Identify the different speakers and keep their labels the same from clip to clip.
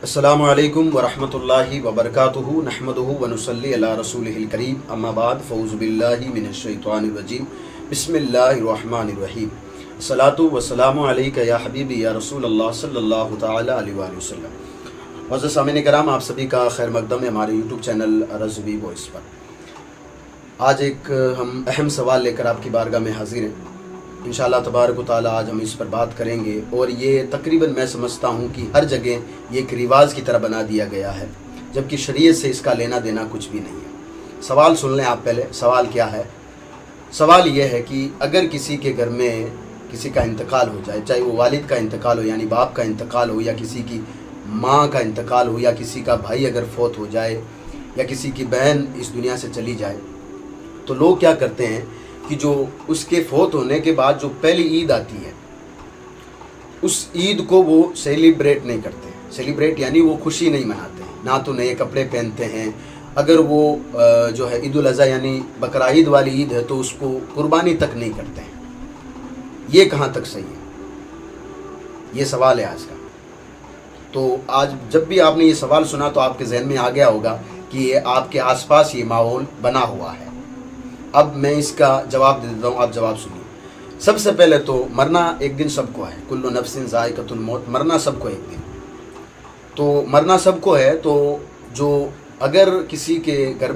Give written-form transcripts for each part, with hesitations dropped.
Speaker 1: अस्सलामु अलैकुम वरहमतुल्लाहि वबरकातुहू नहमदुहू व नुसल्ली अला रसूलिहिल करीम अम्मा बाद फ़ऊज़ु बिल्लाहि मिनश शैतानिर रजीम बिस्मिल्लाहिर रहमानिर रहीम सलातु व सलामु अलैका या हबीबी या रसूलल्लाह सल्लल्लाहु तआला अलैहि वसल्लम। मुअज़्ज़ज़ सामीन किराम, आप सभी का खैर मक़दम है हमारे यूट्यूब चैनल रज़वी वॉइस पर। आज एक हम अहम सवाल लेकर आपकी बारगाह में हाज़िर हैं। इंशाअल्लाह तबारक व तआला आज हम इस पर बात करेंगे और ये तकरीबन मैं समझता हूँ कि हर जगह ये एक रिवाज की तरह बना दिया गया है, जबकि शरीयत से इसका लेना देना कुछ भी नहीं है। सवाल सुन लें आप पहले। सवाल क्या है? सवाल ये है कि अगर किसी के घर में किसी का इंतकाल हो जाए, चाहे वो वालिद का इंतकाल हो यानी बाप का इंतकाल हो, या किसी की माँ का इंतकाल हो, या किसी का भाई अगर फौत हो जाए, या किसी की बहन इस दुनिया से चली जाए, तो लोग क्या करते हैं कि जो उसके फौत होने के बाद जो पहली ईद आती है, उस ईद को वो सेलिब्रेट नहीं करते हैं। सेलिब्रेट यानी वो खुशी नहीं मनाते हैं, ना तो नए कपड़े पहनते हैं। अगर वो जो है ईद उल अज़हा यानी बकरा ईद वाली ईद है तो उसको कुर्बानी तक नहीं करते हैं। ये कहाँ तक सही है? ये सवाल है आज का। तो आज जब भी आपने ये सवाल सुना तो आपके जहन में आ गया होगा कि ये आपके आसपास ये माहौल बना हुआ है। अब मैं इसका जवाब दे देता हूँ, आप जवाब सुनिए। सबसे पहले तो मरना एक दिन सबको है, कुल्लु नफ्सिन ज़ाइक़तुल मौत, मरना सबको एक दिन। तो मरना सबको है, तो जो अगर किसी के घर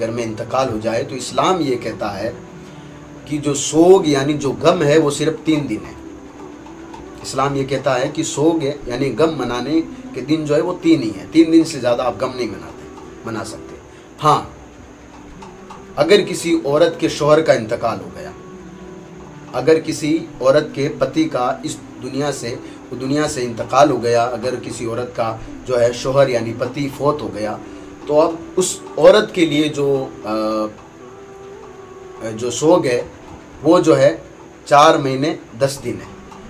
Speaker 1: में इंतकाल हो जाए तो इस्लाम ये कहता है कि जो सोग यानी जो गम है वो सिर्फ 3 दिन है। इस्लाम ये कहता है कि सोग है यानी गम मनाने के दिन जो है वो 3 ही है। 3 दिन से ज़्यादा आप गम नहीं मना सकते। हाँ, अगर किसी औरत के शौहर का इंतकाल हो गया, अगर किसी औरत के पति का इस दुनिया से इंतकाल हो गया, अगर किसी औरत का जो है शौहर यानी पति फौत हो गया, तो अब उस औरत के लिए जो सोग है वो जो है 4 महीने 10 दिन है,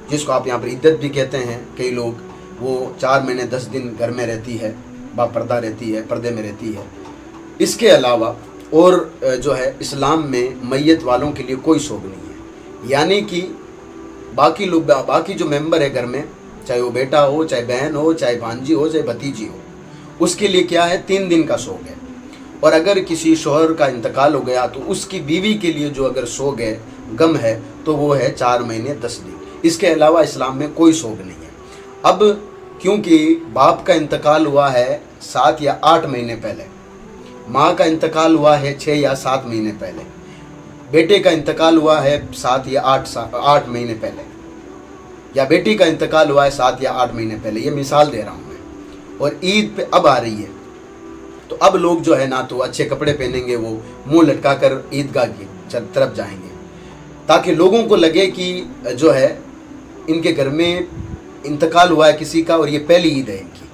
Speaker 1: जिसको आप यहाँ पर इद्दत भी कहते हैं। कई लोग वो 4 महीने 10 दिन घर में रहती है, बापर्दा रहती है, पर्दे में रहती है। इसके अलावा और जो है इस्लाम में मैयत वालों के लिए कोई सोग नहीं है, यानी कि बाकी जो मेंबर है घर में, चाहे वो बेटा हो, चाहे बहन हो, चाहे भांजी हो, चाहे भतीजी हो, उसके लिए क्या है 3 दिन का सोग है। और अगर किसी शौहर का इंतकाल हो गया तो उसकी बीवी के लिए जो अगर सोग है, गम है, तो वो है 4 महीने 10 दिन। इसके अलावा इस्लाम में कोई सोग नहीं है। अब क्योंकि बाप का इंतकाल हुआ है 7 या 8 महीने पहले, माँ का इंतकाल हुआ है 6 या 7 महीने पहले, बेटे का इंतकाल हुआ है 7 या 8 महीने पहले, या बेटी का इंतकाल हुआ है 7 या 8 महीने पहले, ये मिसाल दे रहा हूँ मैं, और ईद पे अब आ रही है, तो अब लोग जो है ना तो अच्छे कपड़े पहनेंगे, वो मुंह लटकाकर ईदगाह की तरफ जाएंगे, ताकि लोगों को लगे कि जो है इनके घर में इंतकाल हुआ है किसी का और ये पहली ईद है इनकी।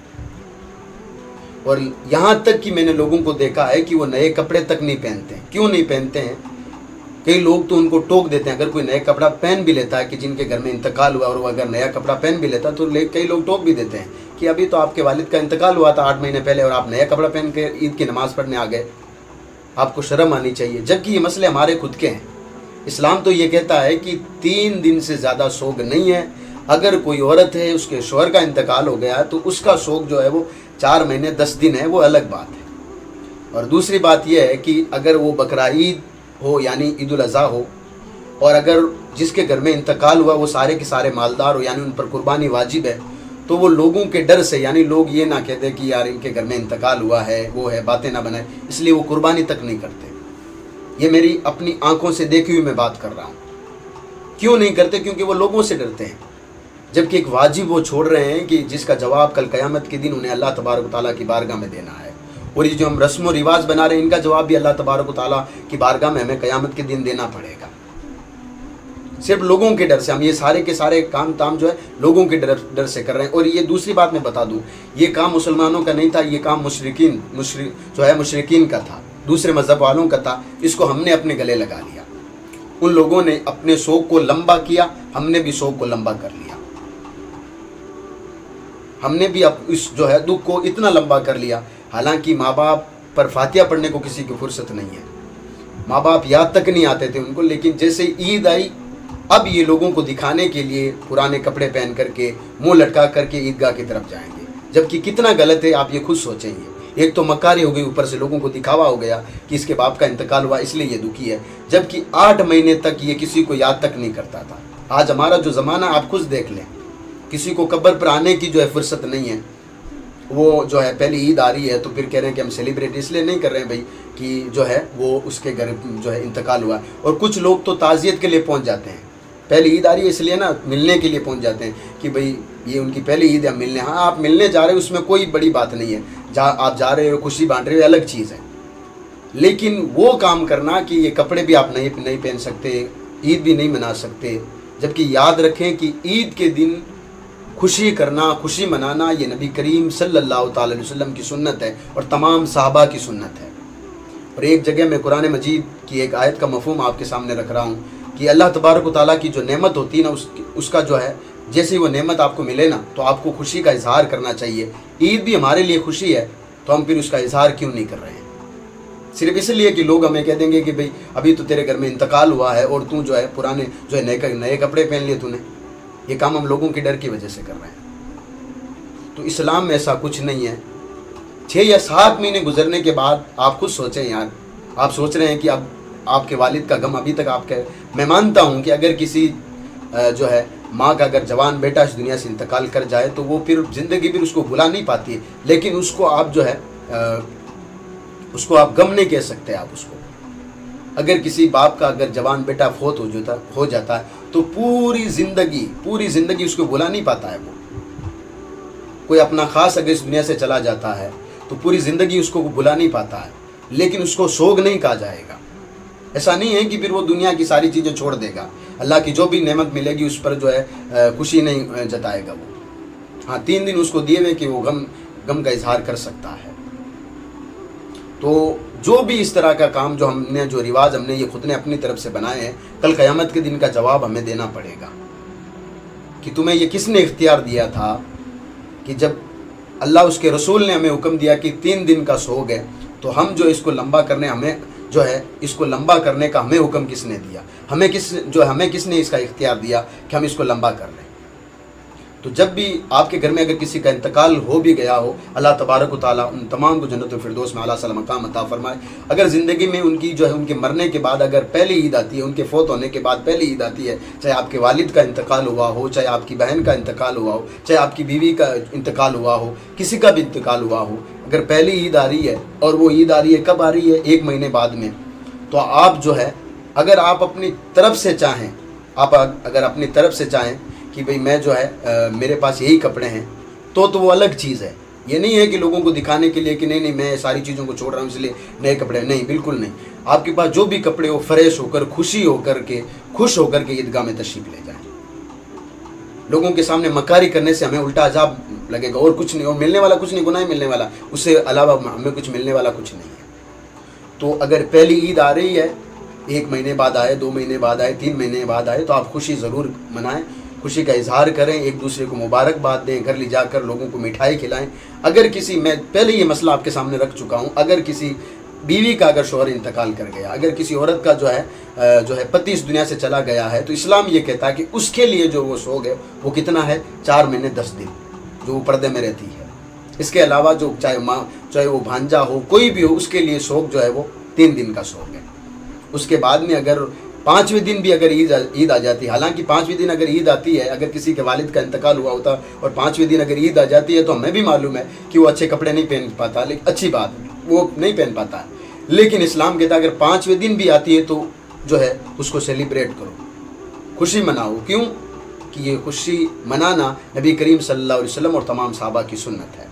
Speaker 1: और यहाँ तक कि मैंने लोगों को देखा है कि वो नए कपड़े तक नहीं पहनते हैं। क्यों नहीं पहनते हैं? कई लोग तो उनको टोक देते हैं। अगर कोई नया कपड़ा पहन भी लेता है, कि जिनके घर में इंतकाल हुआ और वो अगर नया कपड़ा पहन भी लेता है, तो कई लोग टोक भी देते हैं कि अभी तो आपके वालिद का इंतकाल हुआ था 8 महीने पहले और आप नया कपड़ा पहन के ईद की नमाज़ पढ़ने आ गए, आपको शर्म आनी चाहिए। जबकि ये मसले हमारे खुद के हैं। इस्लाम तो ये कहता है कि 3 दिन से ज़्यादा सोग नहीं है। अगर कोई औरत है, उसके शौहर का इंतकाल हो गया तो उसका सोग जो है वो 4 महीने 10 दिन है, वो अलग बात है। और दूसरी बात यह है कि अगर वो बकरा ईद हो यानी ईद उल अज़हा हो, और अगर जिसके घर में इंतकाल हुआ वो सारे के सारे मालदार हो यानी उन पर कुर्बानी वाजिब है, तो वो लोगों के डर से, यानी लोग ये ना कहते कि यार इनके घर में इंतकाल हुआ है, वो है, बातें ना बनाए, इसलिए वो कुर्बानी तक नहीं करते। ये मेरी अपनी आंखों से देखी हुई मैं बात कर रहा हूँ। क्यों नहीं करते? क्योंकि वो लोगों से डरते हैं। जबकि एक वाजिब वो छोड़ रहे हैं कि जिसका जवाब कल क़यामत के दिन उन्हें अल्लाह तबारक व तआला की बारगाह में देना है। और ये जो हम रस्म व रिवाज बना रहे हैं, इनका जवाब भी अल्लाह तबारक व तआला की बारगाह में हमें क़यामत के दिन देना पड़ेगा। सिर्फ लोगों के डर से हम ये सारे के सारे काम ताम जो है लोगों के डर से कर रहे हैं। और ये दूसरी बात मैं बता दूँ, ये काम मुसलमानों का नहीं था, ये काम मुशरिकीन का था, दूसरे मज़हब वालों का था। इसको हमने अपने गले लगा लिया। उन लोगों ने अपने शौक को लंबा किया, हमने भी शौक को लंबा कर लिया। हमने भी अब इस जो है दुख को इतना लंबा कर लिया। हालांकि माँ बाप पर फातिहा पढ़ने को किसी की फुर्सत नहीं है, माँ बाप याद तक नहीं आते थे उनको। लेकिन जैसे ईद आई, अब ये लोगों को दिखाने के लिए पुराने कपड़े पहन करके, मुंह लटका करके ईदगाह की तरफ जाएंगे। जबकि कितना गलत है आप ये खुद सोचेंगे। एक तो मक्कारी हो गई, ऊपर से लोगों को दिखावा हो गया कि इसके बाप का इंतकाल हुआ इसलिए ये दुखी है, जबकि 8 महीने तक ये किसी को याद तक नहीं करता था। आज हमारा जो ज़माना आप खुद देख लें, किसी को कब्र पर आने की जो है फुर्सत नहीं है। वो जो है पहली ईद आ रही है तो फिर कह रहे हैं कि हम सेलिब्रेट इसलिए नहीं कर रहे हैं भाई कि जो है वो उसके घर जो है इंतकाल हुआ। और कुछ लोग तो ताज़ियत के लिए पहुंच जाते हैं, पहली ईद आ रही है इसलिए ना मिलने के लिए पहुंच जाते हैं कि भाई ये उनकी पहली ईद है, मिलने। हाँ, आप मिलने जा रहे हो उसमें कोई बड़ी बात नहीं है, आप जा रहे हो खुशी बांट रहे हो अलग चीज़ है। लेकिन वो काम करना कि ये कपड़े भी आप नहीं पहन सकते, ईद भी नहीं मना सकते, जबकि याद रखें कि ईद के दिन खुशी करना, खुशी मनाना ये नबी करीम सल्लल्लाहु अलैहि वसल्लम की सुन्नत है और तमाम सहाबा की सुन्नत है। और एक जगह मैं कुरान मजीद की एक आयत का मफहूम आपके सामने रख रहा हूँ कि अल्लाह तबारक व तआला की जो नेमत होती है ना, उसका जो है जैसे वो नेमत आपको मिले ना तो आपको खुशी का इजहार करना चाहिए। ईद भी हमारे लिए खुशी है तो हम फिर उसका इजहार क्यों नहीं कर रहे हैं? सिर्फ इसलिए कि लोग हमें कह देंगे कि भाई अभी तो तेरे घर में इंतकाल हुआ है और तू जो है पुराने जो है नए कपड़े पहन लिए तूने। ये काम हम लोगों के डर की वजह से कर रहे हैं। तो इस्लाम में ऐसा कुछ नहीं है। 6 या 7 महीने गुजरने के बाद आप खुद सोचें यार, आप सोच रहे हैं कि अब आपके वालिद का गम अभी तक आपके, मैं मानता हूँ कि अगर किसी जो है माँ का अगर जवान बेटा इस दुनिया से इंतकाल कर जाए तो वो फिर ज़िंदगी फिर उसको भुला नहीं पाती, लेकिन उसको आप जो है उसको आप गम नहीं कह सकते। आप उसको अगर किसी बाप का अगर जवान बेटा फोत हो जाता है तो पूरी ज़िंदगी उसको भुला नहीं पाता है। वो कोई अपना ख़ास अगर इस दुनिया से चला जाता है तो पूरी ज़िंदगी उसको भुला नहीं पाता है, लेकिन उसको सोग नहीं कहा जाएगा। ऐसा नहीं है कि फिर वो दुनिया की सारी चीज़ें छोड़ देगा, अल्लाह की जो भी नेमत मिलेगी उस पर जो है खुशी नहीं जताएगा वो। हाँ, 3 दिन उसको दिए हुए कि वो गम का इजहार कर सकता है। तो जो भी इस तरह का काम जो रिवाज हमने ये खुद ने अपनी तरफ से बनाए हैं, कल क़यामत के दिन का जवाब हमें देना पड़ेगा कि तुम्हें ये किसने इख्तियार दिया था कि जब अल्लाह उसके रसूल ने हमें हुक्म दिया कि 3 दिन का सोग है तो हम जो इसको लंबा करने का हमें हुक्म किसने दिया? हमें किसने इसका इख्तियार दिया कि हम इसको लंबा कर लें? तो जब भी आपके घर में अगर किसी का इंतकाल हो भी गया हो, अल्लाह तबारक व तआला उन तमाम को जन्नतुल फिरदौस में आला सलाम मकाम अता फरमाए। अगर ज़िंदगी में उनकी जो है उनके मरने के बाद अगर पहली ईद आती है, उनके फौत होने के बाद पहली ईद आती है, चाहे आपके वालिद का इंतकाल हुआ हो, चाहे आपकी बहन का इंतकाल हुआ हो, चाहे आपकी बीवी का इंतकाल हुआ हो, किसी का भी इंतकाल हुआ हो, अगर पहली ईद आ रही है और वो ईद आ रही है कब आ रही है? 1 महीने बाद में, तो आप जो है अगर आप अपनी तरफ से चाहें, अगर अपनी तरफ से चाहें कि भाई मैं जो है मेरे पास यही कपड़े हैं तो वो अलग चीज़ है। ये नहीं है कि लोगों को दिखाने के लिए कि नहीं मैं सारी चीज़ों को छोड़ रहा हूँ इसलिए नए कपड़े, नहीं, बिल्कुल नहीं। आपके पास जो भी कपड़े हो फ्रेश होकर, खुश होकर के ईदगाह में तशरीफ़ ले जाएं। लोगों के सामने मकारी करने से हमें उल्टा अजाब लगेगा और कुछ नहीं, और मिलने वाला कुछ नहीं, गुनाह मिलने वाला, उससे अलावा हमें कुछ मिलने वाला कुछ नहीं है। तो अगर पहली ईद आ रही है, 1 महीने बाद आए, 2 महीने बाद आए, 3 महीने बाद आए, तो आप खुशी ज़रूर मनाएं, खुशी का इजहार करें, एक दूसरे को मुबारकबाद दें, घर ले जाकर लोगों को मिठाई खिलाएं। अगर किसी, मैं पहले ये मसला आपके सामने रख चुका हूँ, अगर किसी बीवी का अगर शौहर इंतकाल कर गया, अगर किसी औरत का जो है पति इस दुनिया से चला गया है, तो इस्लाम ये कहता है कि उसके लिए जो वो सोग है वो कितना है? 4 महीने 10 दिन जो वो पर्दे में रहती है। इसके अलावा जो चाहे माँ, चाहे वो भांजा हो, कोई भी हो, उसके लिए सोग जो है वो 3 दिन का सोग है। उसके बाद में अगर 5वें दिन भी अगर ईद आ जाती है, हालांकि 5वें दिन अगर ईद आती है, अगर किसी के वालिद का इंतकाल हुआ होता और 5वें दिन अगर ईद आ जाती है तो हमें भी मालूम है कि वो अच्छे कपड़े नहीं पहन पाता, लेकिन अच्छी बात वो नहीं पहन पाता है। लेकिन इस्लाम कहता है अगर 5वें दिन भी आती है तो जो है उसको सेलिब्रेट करो, खुशी मनाओ। क्यों? कि ये खुशी मनाना नबी करीम सल्लल्लाहु अलैहि वसल्लम और तमाम सहाबा की सुन्नत है।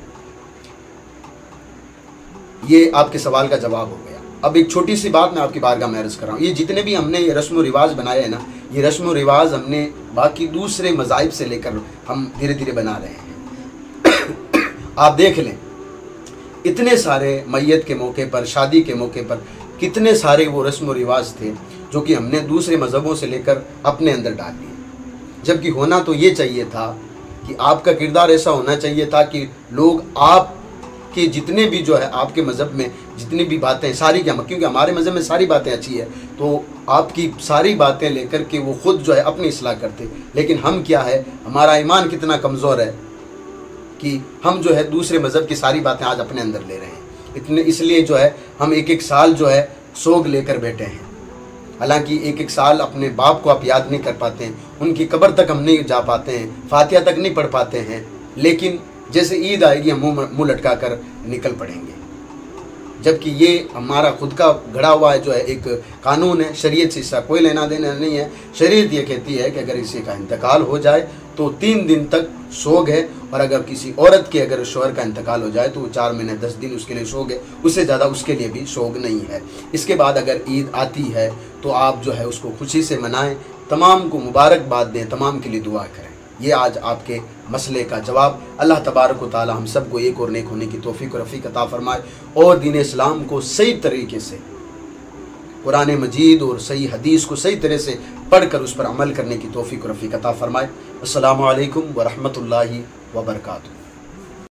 Speaker 1: ये आपके सवाल का जवाब हो गया। अब एक छोटी सी बात मैं आपकी बारगाह में अर्ज़ कर रहा हूँ, ये जितने भी हमने ये रस्म व रिवाज बनाए हैं ना, ये रस्म व रिवाज हमने बाकी दूसरे मज़ाहिब से लेकर हम धीरे धीरे बना रहे हैं। आप देख लें, इतने सारे मैयत के मौके पर, शादी के मौके पर कितने सारे वो रस्म व रिवाज थे जो कि हमने दूसरे मज़हबों से लेकर अपने अंदर डाल लिए। जबकि होना तो ये चाहिए था कि आपका किरदार ऐसा होना चाहिए था कि लोग आपके जितने भी जो है आपके मज़हब में जितनी भी बातें सारी, क्या, क्योंकि हमारे मज़हब में सारी बातें अच्छी है, तो आपकी सारी बातें लेकर के वो खुद जो है अपनी इस्लाह करते। लेकिन हम क्या है, हमारा ईमान कितना कमज़ोर है कि हम जो है दूसरे मज़हब की सारी बातें आज अपने अंदर ले रहे हैं। इसलिए जो है हम एक एक साल जो है सोग लेकर बैठे हैं। हालांकि एक एक साल अपने बाप को आप याद नहीं कर पाते हैं, उनकी कब्र तक हम नहीं जा पाते हैं, फातिहा तक नहीं पढ़ पाते हैं, लेकिन जैसे ईद आएगी हम मुँह लटका कर निकल पड़ेंगे। जबकि ये हमारा खुद का गढ़ा हुआ है, जो है एक कानून है, शरीयत से इसका कोई लेना देना नहीं है। शरीयत ये कहती है कि अगर किसी का इंतकाल हो जाए तो 3 दिन तक सोग है, और अगर किसी औरत के अगर शौहर का इंतकाल हो जाए तो 4 महीने 10 दिन उसके लिए सोग है, उससे ज़्यादा उसके लिए भी सोग नहीं है। इसके बाद अगर ईद आती है तो आप जो है उसको खुशी से मनाएं, तमाम को मुबारकबाद दें, तमाम के लिए दुआ करें। ये आज आपके मसले का जवाब। अल्लाह तबारक व तआला हम सबको एक और नेक होने की तौफीक और रफ़ीक अता फरमाए, और दीन इस्लाम को सही तरीके से, कुरान मजीद और सही हदीस को सही तरह से पढ़कर उस पर अमल करने की तौफीक और रफ़ीक अता फरमाए। अस्सलामु अलैकुम व रहमतुल्लाहि व बरकातुहू।